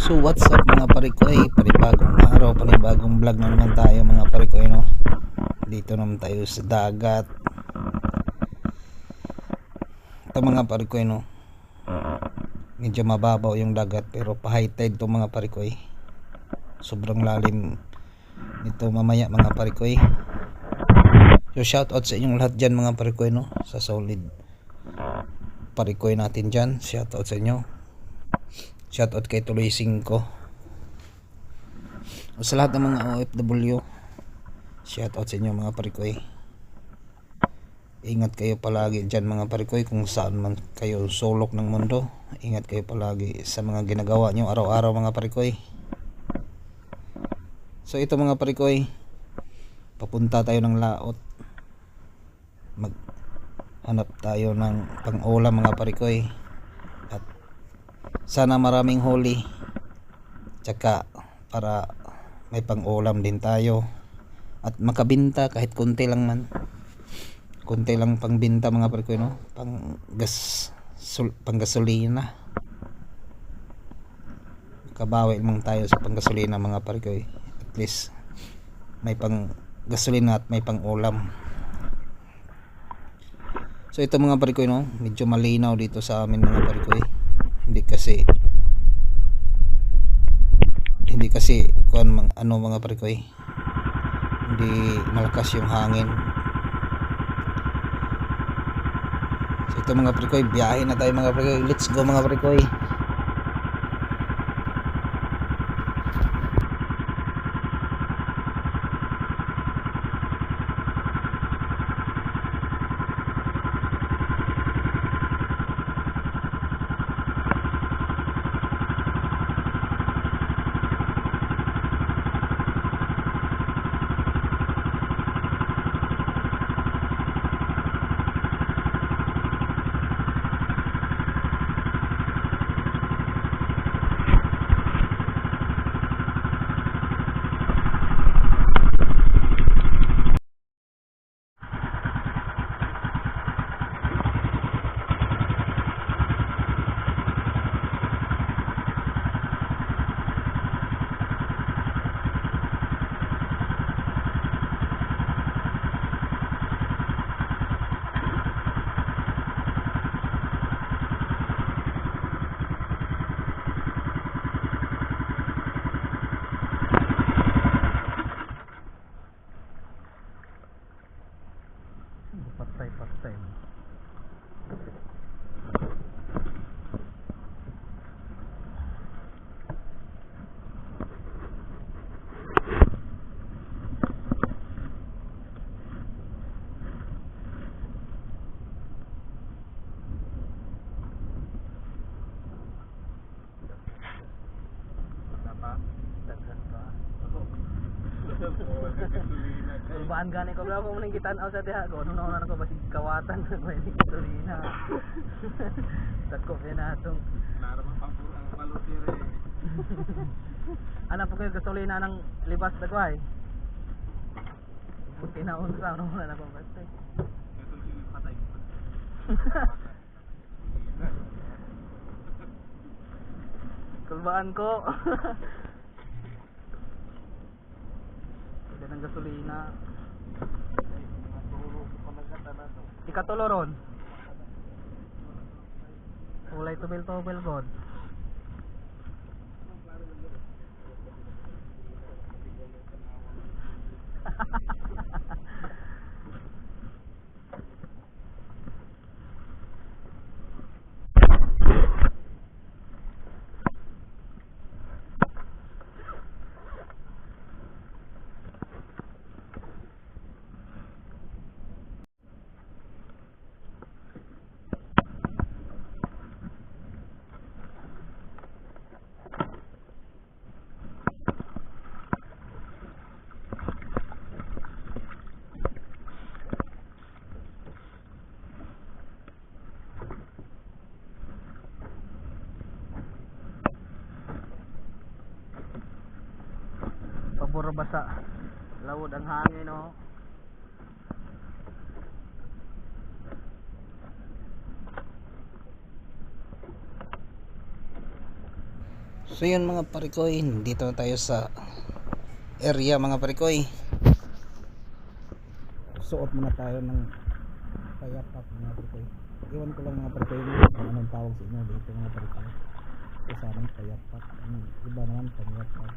So what's up mga parikoy, panibagong araw, panibagong vlog na naman tayo mga parikoy, no? Dito naman tayo sa dagat. Ito mga parikoy, no? Medyo mababaw yung dagat pero pa high tide to mga parikoy. Sobrang lalim nito mamaya mga parikoy. So shout out sa inyong lahat dyan mga parikoy, no? Sa solid parikoy natin dyan, shout out sa inyo. Shout out kay Tuloy 5 o sa lahat ng mga OFW. Shout out sa inyo mga parikoy. Ingat kayo palagi dyan mga parikoy, kung saan man kayo sulok ng mundo. Ingat kayo palagi sa mga ginagawa nyo araw-araw mga parikoy. So ito mga parikoy, papunta tayo ng laot. Maghanap tayo ng pang-ulam mga parikoy. At sana maraming huli, tsaka para may pang-ulam din tayo at makabinta kahit konti lang man. Konti lang pangbinta mga parikoy, no? Panggasolina. Kabawi lang tayo sa panggasolina mga parikoy. At least may panggasolina at may pang-ulam. So ito mga parikoy, no? Medyo malinaw dito sa amin mga parikoy. Hindi kasi ano mga parikoy, hindi malakas yung hangin. So ito mga parikoy, biyahe na tayo mga parikoy. Let's go mga parikoy. Patay. Baan gani ko bla ko muna gitan-aw sa diha ko nuno na ko basig kawatan ko ini gasolina. Tako na tong naramang pampuro ang balotire. Ana po kayo gasolina ng libas dagway. Puti na unsa no na ko basta. Ito sila patay. Kulbaan ko. Ng gasolina. Ikatuloron. Ulay tubil-tubil god. Pabor basa. Lawod ang hangin, no. So yun mga parikoy, dito na tayo sa area mga parikoy. Suot muna tayo ng payapak mga parikoy. Iwan ko lang mga parikoy kung anong tawag sa inyo dito mga parikoy. Ito sa amin payapak, iba naman payapak.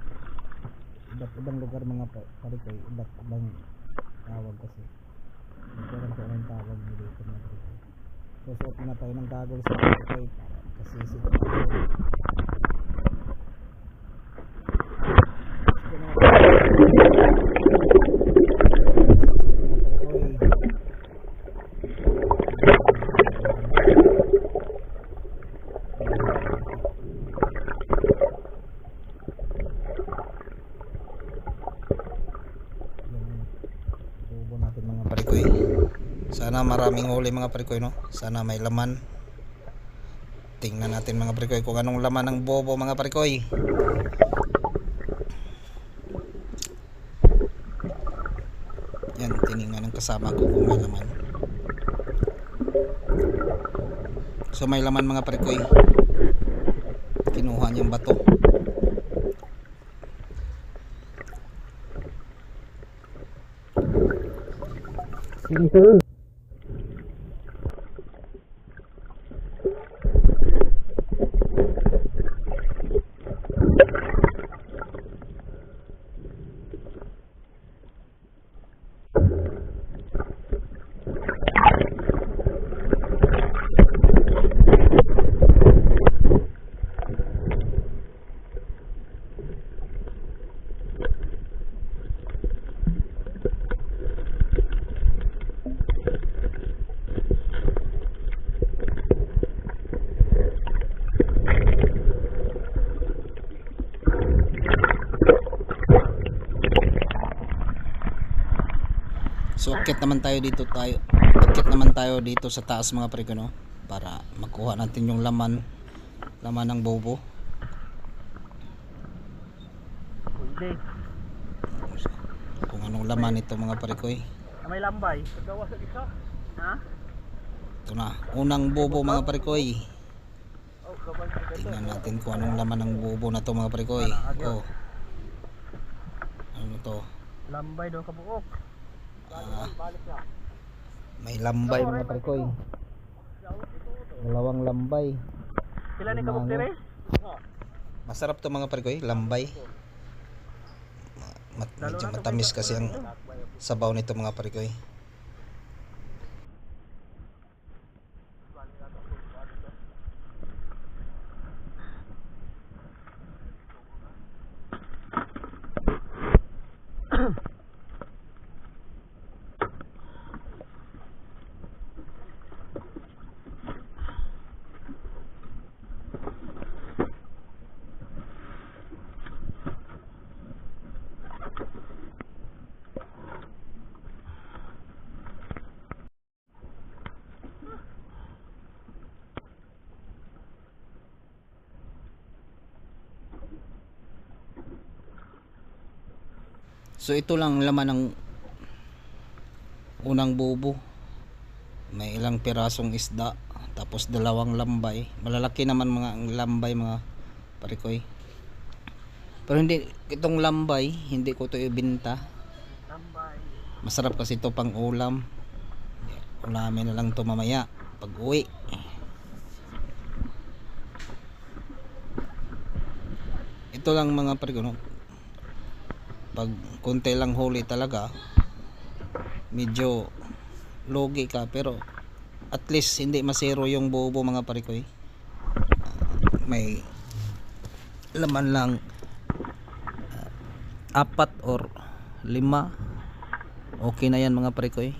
Iba't ibang lugar mga parikoy, iba't ibang tawag kasi. Ito lang kung anong tawag nyo dito mga parikoy. So suot muna tayo ng goggles mga parikoy kasi sito tayo. Natin mga parikoy, sana maraming huli mga parikoy, no? Sana may laman. Tingnan natin mga parikoy kung anong laman ng bobo mga parikoy. Yan, tiningnan ng kasama ko kung may laman. So may laman mga parikoy, kinuha niyang bato. So akit naman tayo dito sa taas mga parikoy, no? Para makuha natin yung laman ng bobo. Pwede. Kung anong laman ito mga parikoy. May lambay. Gawa sa isa. Ha? Ito na, unang bobo mga parikoy. Oh, kabal sa ganda. Tingnan natin kung anong laman ng bobo na to mga parikoy. Oh. Ano to? Lambay daw kabuok. Balik na. May lambay mga parikoy. Dalawang lambay. Sila ni kabuok dire? Masarap to mga parikoy, lambay. Medyo matamis kasi ang sabaw nito mga parikoy. So ito lang laman ng unang bobo. May ilang pirasong isda, tapos dalawang lambay. Malalaki naman mga lambay mga parikoy. Pero hindi itong lambay, hindi ko ito ibenta. Lambay. Masarap kasi ito pang ulam. Ulamin na lang ito mamaya pag uwi. Ito lang mga parikoy, no? Pag konti lang huli talaga, medyo logi ka, pero at least hindi masero yung bobo mga parikoy. May laman lang 4 or 5, okay na yan mga parikoy,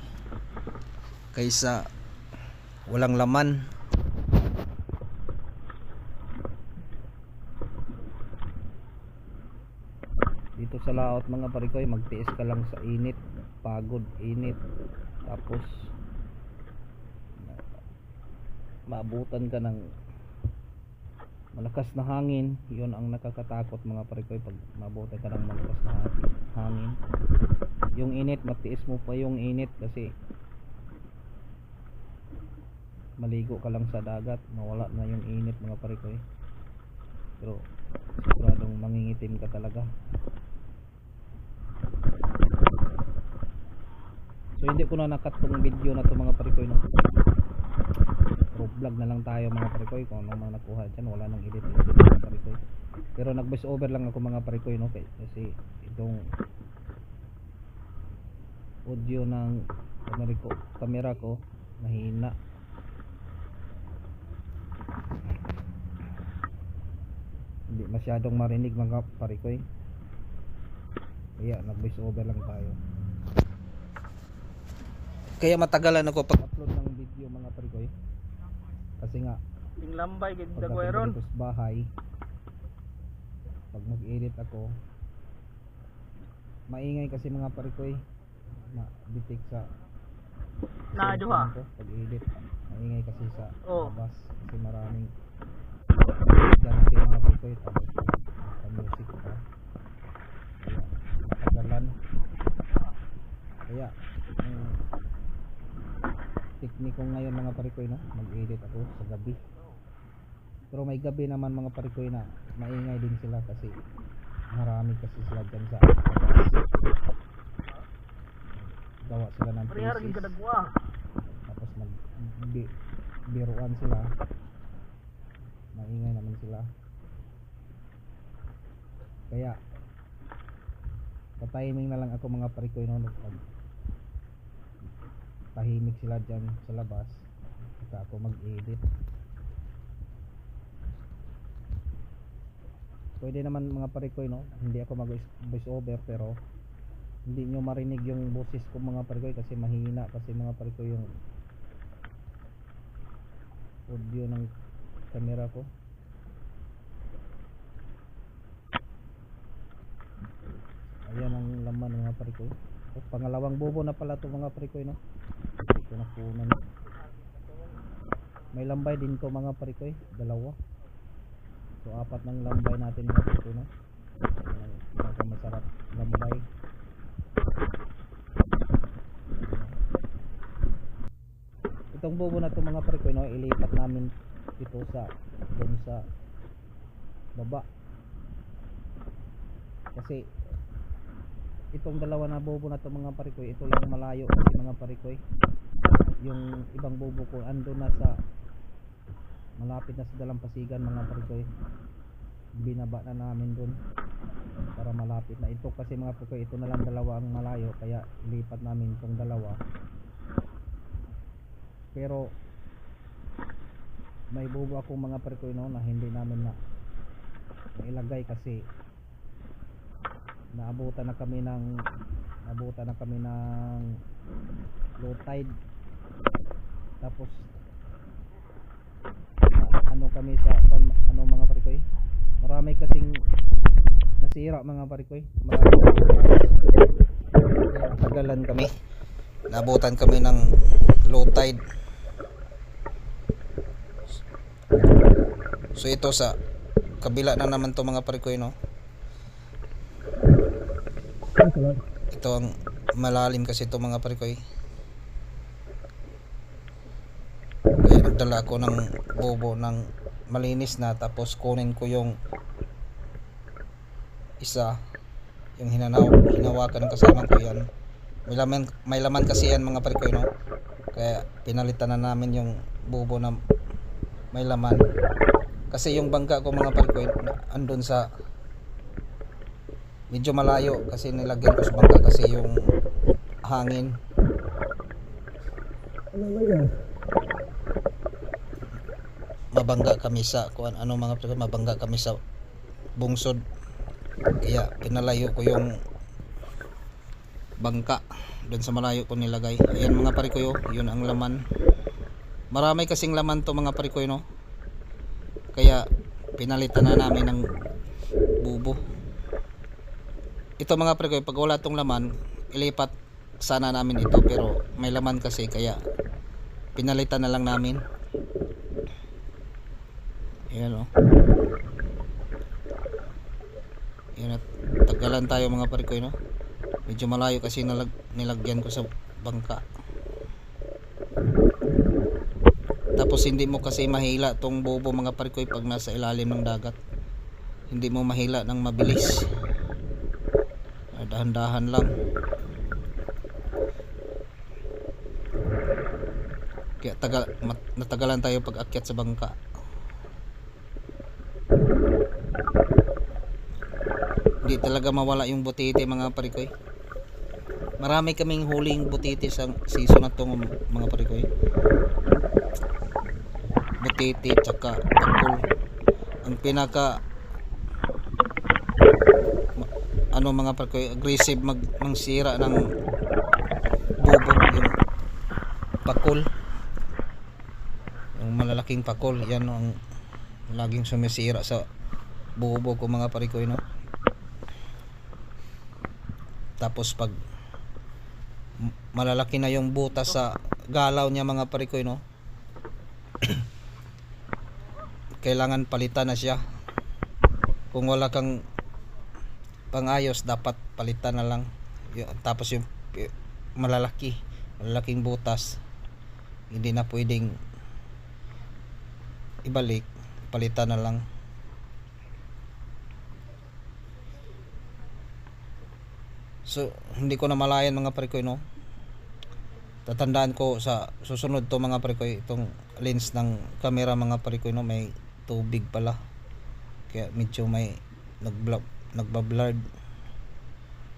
kaysa walang laman. Dito sa laot mga parikoy, magtiis ka lang sa init, pagod, init, tapos maabutan ka ng malakas na hangin. Yun ang nakakatakot mga parikoy, pag maabutan ka ng malakas na hangin. Yung init, matiis mo pa yung init kasi maligo ka lang sa dagat, mawala na yung init mga parikoy. Pero mangingitim ka talaga. So hindi ko na nakat tong video na to mga parikoy, no. Pro vlog na lang tayo mga parikoy, kung ano mga nakuha dyan, wala nang edit mga parikoy. Pero nag voice over lang ako mga parikoy, no, kasi itong audio ng camera ko mahina. Hindi masyadong marinig mga parikoy, kaya nag voice over lang tayo. Kaya matagalan ako pag-upload ng video mga parikoy, kasi nga Yung lambay gid pagdating dagwayron. ko sa bahay, pag mag-edit ako, maingay kasi mga parikoy, ma-detect sa Na duha. cellphone ko pag edit. Maingay kasi sa Oh. labas, kasi maraming ganti mga parikoy, tapos music pa, kaya matagalan. Kaya teknik ko ngayon mga parikoy, no, mag-edit ako sa gabi. Pero may gabi naman mga parikoy na maingay din sila kasi marami kasi sila dyan sa labas. Gawa sila ng Parehar gid thesis, kadagwa. tapos biruan sila, maingay naman sila. Kaya pa-timing na lang ako mga parikoy, no, pag tahimik sila dyan sa labas, saka ako mag-edit. Pwede naman mga parikoy, no, hindi ako mag voice over, pero hindi nyo marinig yung boses ko mga parikoy kasi mahina kasi mga parikoy yung audio ng camera ko. Ayan ang laman mga parikoy. Pangalawang bobo na pala to mga parikoy, no. Ito na punan. May lambay din to mga parikoy, dalawa. So 4 ng lambay natin mga parikoy, no. Masarap lambay. Itong bobo na to mga parikoy, no, ilipat namin ito sa doon sa baba. Kasi itong dalawa na bobo na to mga parikoy, ito lang malayo kasi mga parikoy. Yung ibang bobo ko andun na sa malapit na sa Dalampasigan mga parikoy. Binaba na namin dun para malapit na. Ito kasi mga parikoy, ito na lang dalawa ang malayo, kaya lipat namin itong dalawa. Pero may bobo akong mga parikoy, no, na hindi namin na ilagay kasi naabutan na kami ng low tide. Tapos ano kami sa ano mga parikoy, marami kasing nasira mga parikoy, marami tagalan kami, naabutan kami ng low tide. So ito sa kabila na naman to mga parikoy, no. Ito ang malalim kasi ito mga parikoy, kaya nagdala ako ng bobo ng malinis na, tapos kunin ko yung isa, yung hinawakan ng kasama ko. Yan may laman kasi yan mga parikoy, no, kaya pinalitan na namin yung bobo na may laman kasi yung bangka ko mga parikoy andun sa medyo malayo, kasi nilagyan ko sa bangka kasi yung hangin. Mabangga kami sa mga parikoy, mabangga kami sa bungsod, kaya pinalayo ko yung bangka doon sa malayo ko nilagay. Ayan mga parikoy, oh, yun ang laman. Marami kasing laman to mga parikoy, no, kaya pinalitan na namin ng bubo. Ito mga parikoy, pag wala tong laman, ilipat sana namin ito, pero may laman kasi kaya pinalitan na lang namin. Ayan, oh. Ayan, at tagalan tayo mga parikoy, no. Medyo malayo kasi nilagyan ko sa bangka. Tapos hindi mo kasi mahila tong bobo mga parikoy pag nasa ilalim ng dagat. hindi mo mahila ng mabilis. Dahan-dahan lang. Kaya natagalan tayo pag akyat sa bangka. Hindi talaga mawala yung butiti mga parikoy. Marami kaming huling butiti sa season na to mga parikoy. Butiti tsaka pakul. Ang pinaka mga parikoy aggressive mangsira ng bubog yung pakul. Yung malalaking pakul, yan ang laging sumisira sa bubog ko mga parikoy, no. Tapos pag malalaki na yung butas sa galaw niya mga parikoy, no, kailangan palitan na siya. Kung wala kang pangayos, dapat palitan na lang. Tapos yung malalaking butas, hindi na pwedeng ibalik, palitan na lang. So hindi ko na malayan mga parikoy, no. Tatandaan ko sa susunod to mga parikoy, itong lens ng camera mga parikoy, no, may tubig pala, kaya medyo may nagbablurred.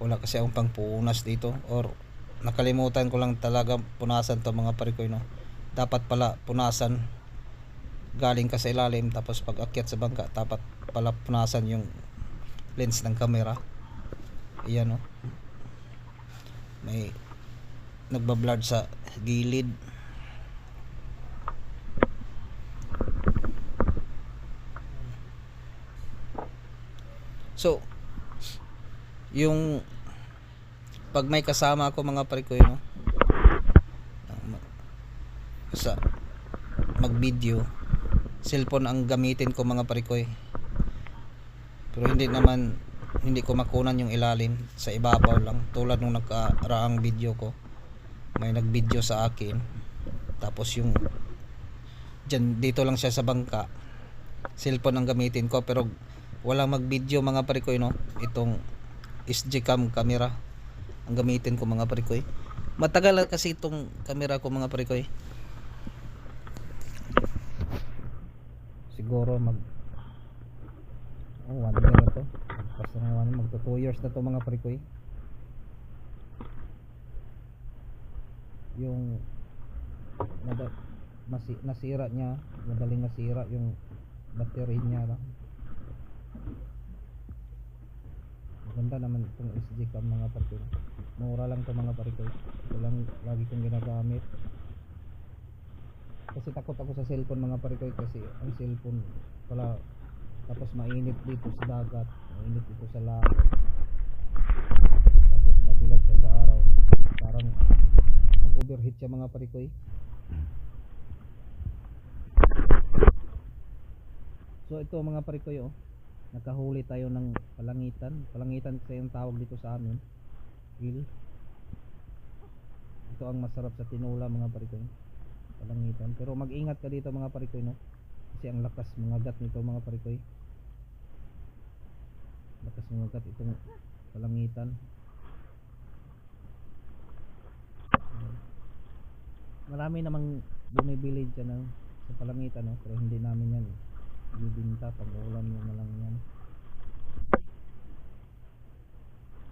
Wala kasi akong pangpunas dito, or nakalimutan ko lang talaga punasan to mga parikoy, no. Dapat pala punasan galing ka sa ilalim, tapos pag akyat sa bangka dapat pala punasan yung lens ng camera. Ayan, no, may nagbablurred sa gilid. So yung pag may kasama ako mga parikoy, no, sa mag-video, cellphone ang gamitin ko mga parikoy. Pero hindi ko makunan yung ilalim, sa ibabaw lang. Tulad nung nakaraang video ko, may nag-video sa akin, tapos yung dito lang siya sa bangka, cellphone ang gamitin ko, pero walang mag-video mga parikoy, no. Itong SG-cam camera ang gamitin ko mga parikoy. Matagal kasi itong camera ko mga parikoy. Siguro 1 year na to. Basta magto 2 years na to mga parikoy. Yung nasira niya, madaling nasira yung battery niya lang. Ganda naman itong SG cam mga parikoy. Mura lang to mga parikoy. Ito lang lagi kong ginagamit. Kasi takot ako sa cellphone mga parikoy, kasi ang cellphone pala, tapos mainit dito sa dagat, mainit dito sa laot, tapos magulat siya sa araw, parang mag-overheat siya mga parikoy. So ito mga parikoy, oh, nakahuli tayo ng palangitan kasi yung tawag dito sa amin, eel. Ito ang masarap sa tinula mga parikoy, palangitan. Pero mag-ingat ka dito mga parikoy, no, kasi ang lakas mangagat nito mga parikoy. Lakas mangagat itong palangitan. Marami namang bumibili dyan sa palangitan, no, pero hindi namin yan bibinta, pag-ulam nyo na lang yan.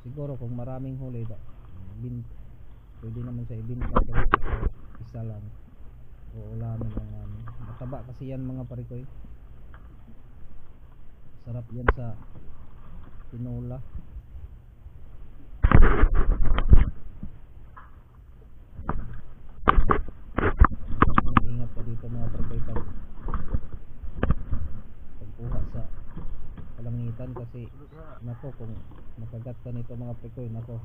Siguro kung maraming huli, pwede naman siya ibinta, pero isa lang, uulamin lang namin. Mataba kasi yan mga parikoy, sarap yan sa tinola. Ingat ka dito mga parikoy pagkuha sa palangitan, kasi nako, kung makagat ka nito mga parikoy, nako,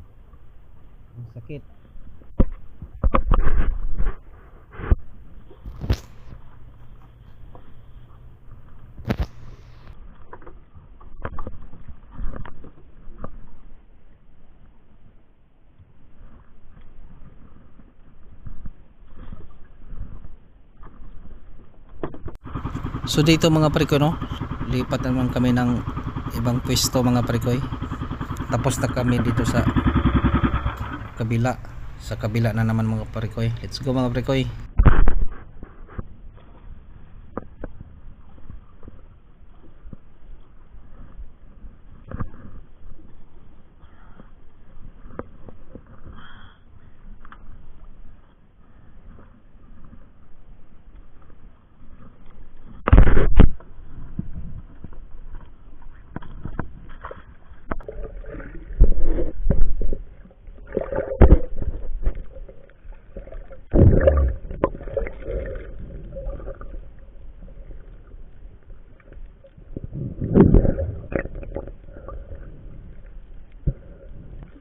ang sakit. So dito mga parikoy, no, lipat naman kami ng ibang pwesto mga parikoy. Tapos na kami dito sa kabila. Sa kabila na naman mga parikoy. Let's go mga parikoy.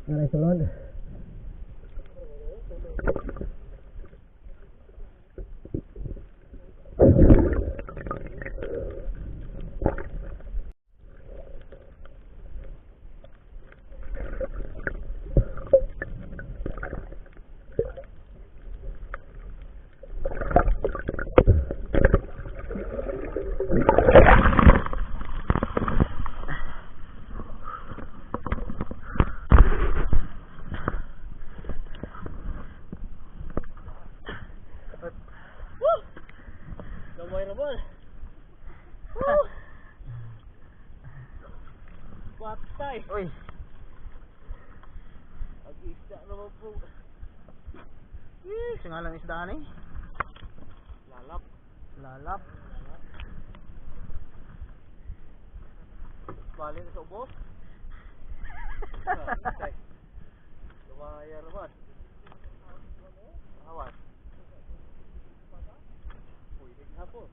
Ngayon sulod. Gamay naman. Patay. Uy, Pag-isda naman po. singalang isdaan eh. Lalap. Lalap. Bali na sa ubos. Lumaya naman. Awan. Uy, naghapon.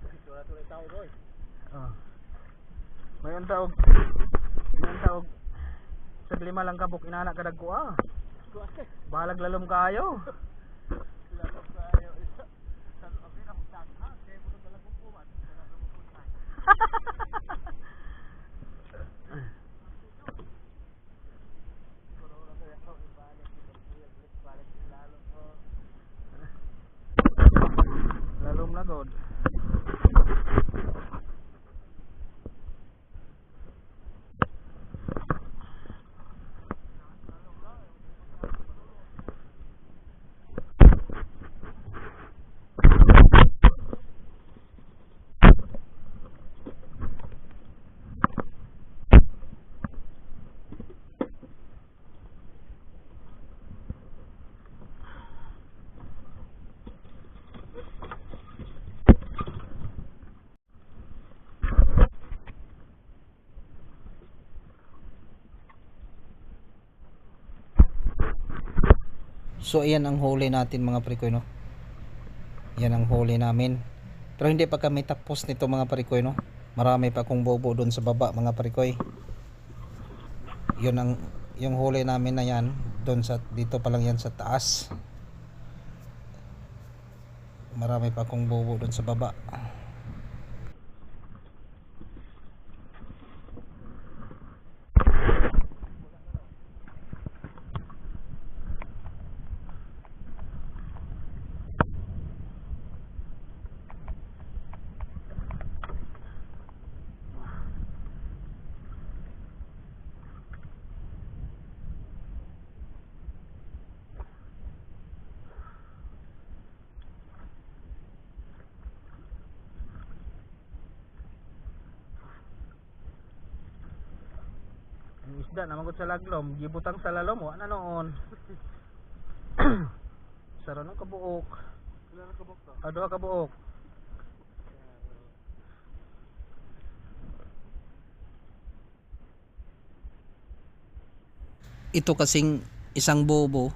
Ito na tuloy tao, Roy. Oh. Mayon taog. Mayon taog. Sa lima lang kabuk inana kadag ko ah. Balag lalom kayo. Lalap kayo. San abi na magtaka. Kaya mo nang dalang kukuman. Wala na magpunay. Pero wala kaya ako ibalik. Ibalik lalo ko. Lalom na god. So ayan ang huli natin mga parikoy no. Yan ang huli namin. Pero hindi pa kami tapos nito mga parikoy no. Marami pa akong bobo doon sa baba mga parikoy. Yun ang yung huli namin na yan doon sa dito pa lang yan sa taas. Marami pa akong bobo doon sa baba. Ang isda namagod sa laglom, gibutang sa lalom, wa na noon. Saro ng kabuok. Wala na kabok to. Ado ka kabuok. Ito kasing isang bobo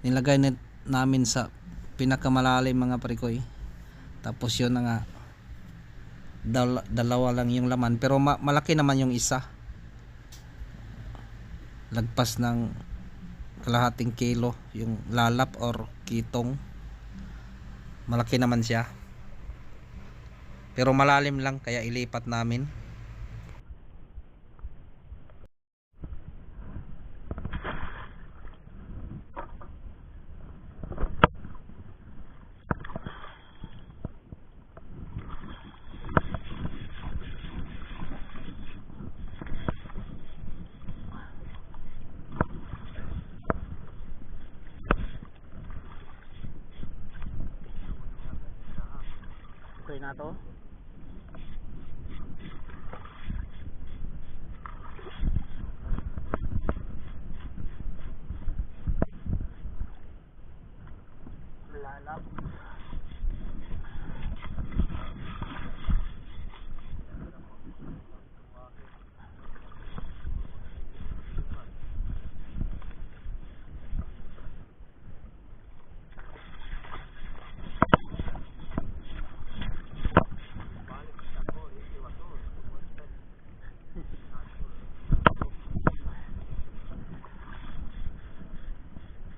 nilagay namin sa pinakamalalim mga parikoy. Tapos yun na nga dalawa lang yung laman pero malaki naman yung isa. Lagpas ng kalahating kilo yung lalap or kitong. Malaki naman siya. Pero malalim lang kaya ilipat namin. parikoy na to. Lalap.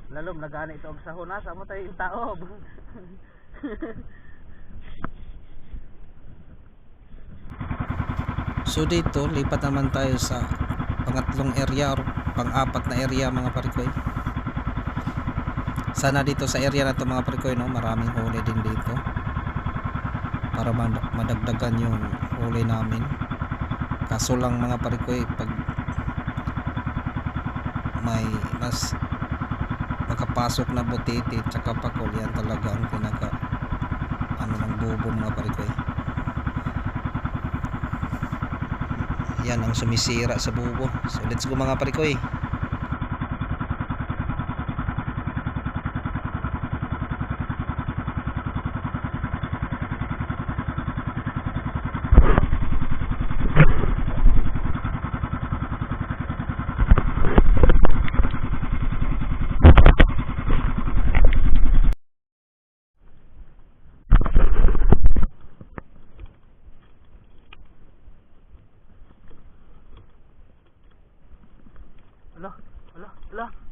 Lalom nagana ito og sahon na sa mo tayo yung taob. So dito, lipat naman tayo sa pangatlong area or pang-apat na area mga parikoy. Sana dito sa area na to mga parikoy, no, maraming huli din dito. Para madagdagan yung huli namin. Kaso lang mga parikoy, pag may mas makapasok na butiti tsaka pakol, yan talaga ang pinaka ano ng bobo mga parikoy. Yan ang sumisira sa bubo. So let's go mga parikoy.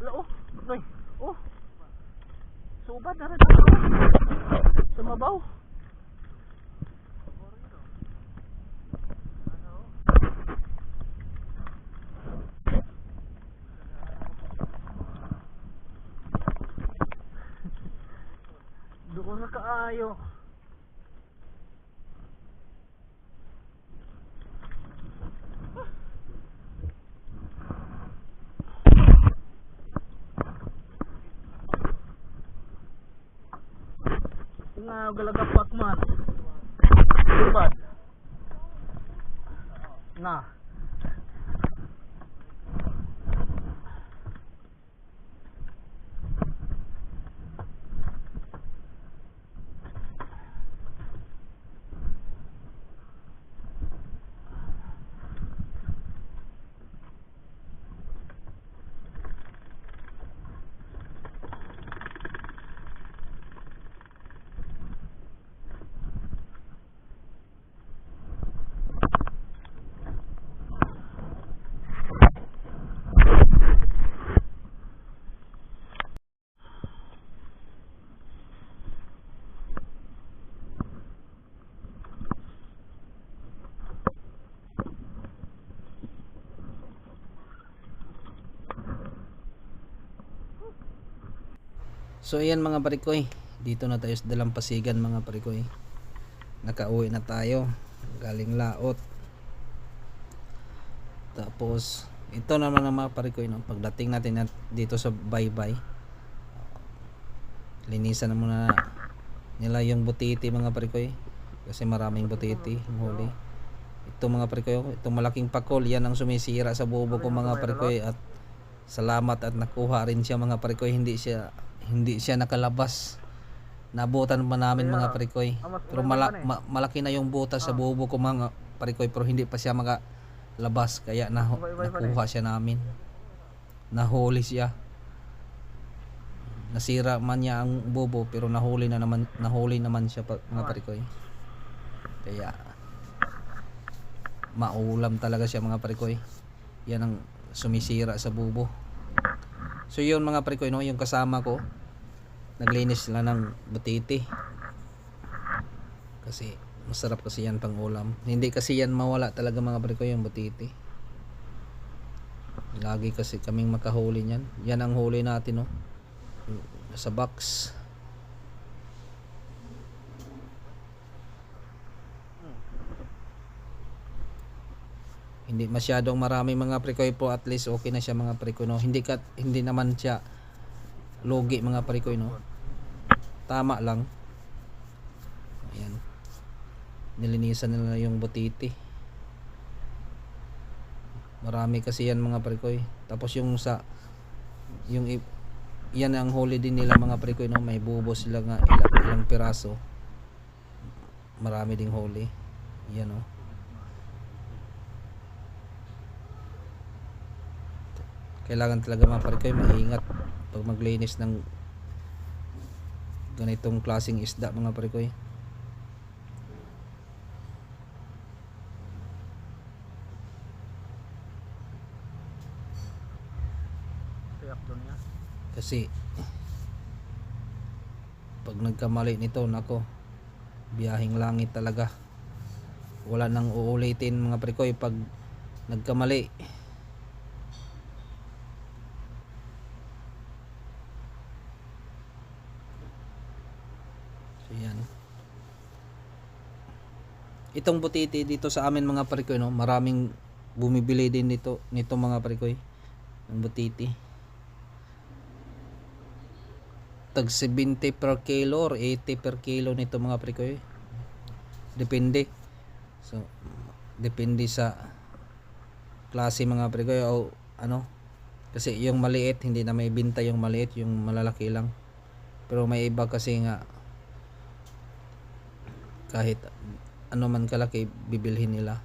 Oh, noy. Oh. Subad na rin. Sumabaw. Doon na kaayo. Nga galagapak man. Subad. Na. So ayan mga parikoy, dito na tayo sa Dalampasigan mga parikoy. Nakauwi na tayo galing laot. Tapos ito naman ang mga parikoy, no? Pagdating natin dito sa baybay, linisan na muna nila yung butiti mga parikoy, kasi maraming butiti huli. Ito mga parikoy, itong malaking pakol, yan ang sumisira sa bubo ko mga parikoy. At salamat at nakuha rin siya mga parikoy, hindi siya nakalabas. Nabutan pa namin mga parikoy, pero malaki na yung butas sa bubo ko mga parikoy, pero hindi pa siya makalabas, kaya nakuha siya namin. Nahuli siya. Nasira man niya ang bubo, pero nahuli naman siya mga parikoy. Kaya maulam talaga siya mga parikoy. Yan ang sumisira sa bubo. So yun mga parikoy, no, yung kasama ko naglinis sila ng butiti kasi masarap kasi yan pang ulam. Hindi kasi yan mawala talaga mga parikoy, yung butiti. Lagi kasi kaming makahuli niyan. Yan ang huli natin, no, sa box. Hindi masyadong marami mga parikoy po, at least okay na siya mga parikoy, no. Hindi naman siya lugi mga parikoy, no. Tama lang. Ayan. nilinisan nila yung butiti. Marami kasi yan mga parikoy. Tapos yung sa yan ang huli din nila mga parikoy, no? May bubo sila nga ilang piraso. Marami ding huli. Yan, oh. Kailangan talaga mga parikoy maingat pag maglinis ng ganitong klaseng isda mga parikoy. Tiyak doon niya. Kasi pag nagkamali nito, nako, biyahing langit talaga. Wala nang uulitin mga parikoy pag nagkamali. So yan. Itong butiti dito sa amin mga parikoy, no, maraming bumibili din nito mga parikoy ng butiti. Tag 70 per kilo or 80 per kilo nito mga parikoy. Depende. So depende sa klase mga parikoy o ano. Kasi yung maliit hindi na may binta, yung maliit, yung malalaki lang. Pero may iba kasi nga kahit ano man kalaki bibilhin nila,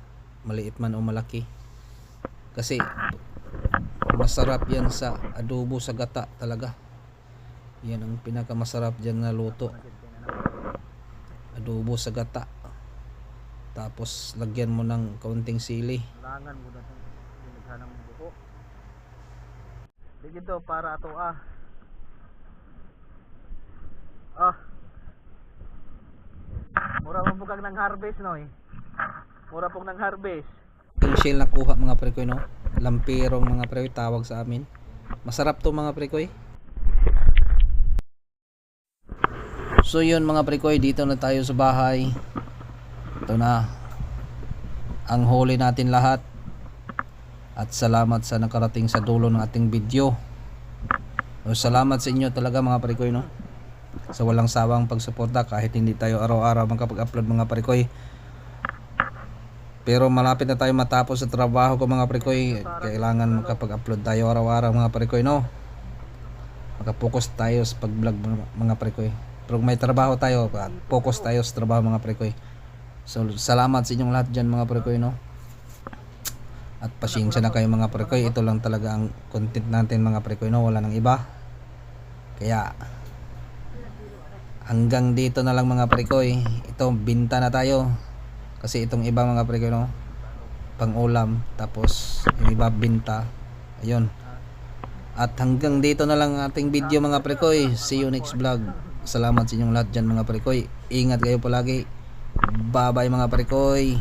maliit man o malaki. Kasi masarap yan sa adobo sa gata talaga. Yan ang pinakamasarap dyan na luto. Adobo sa gata. Tapos lagyan mo ng kaunting sili. Langan mo na itong binighan ng buko. Di dito para ato mura mo bukag ng harvest no eh. Mura pong ng harvest. Yung shell na kuha mga prekoy, no? Lampirong mga prekoy tawag sa amin. Masarap to mga prekoy. So yun mga prekoy, dito na tayo sa bahay. Ito na ang huli natin lahat. At salamat sa nakarating sa dulo ng ating video. So, salamat sa inyo talaga mga prekoy, no? Sa walang sawang pagsuporta kahit hindi tayo araw-araw makapag-upload mga prekoy. Pero malapit na tayo matapos sa trabaho ko mga prekoy. Kailangan makapag-upload tayo araw-araw mga prekoy, no? Makapokus tayo sa pag-vlog mga prekoy. Pero kung may trabaho tayo, focus tayo sa trabaho mga prekoy. So salamat sa inyong lahat dyan mga prekoy, no? At pasensya na kayo mga prekoy. Ito lang talaga ang content natin mga prekoy, no? Wala nang iba. Kaya hanggang dito na lang mga prekoy. Ito, binta na tayo. Kasi itong iba mga prekoy, no, pang ulam. Tapos yung iba binta. Ayun. At hanggang dito na lang ating video mga prekoy. See you next vlog. Salamat sa inyong lahat dyan mga prekoy. Ingat kayo palagi. Bye bye mga prekoy.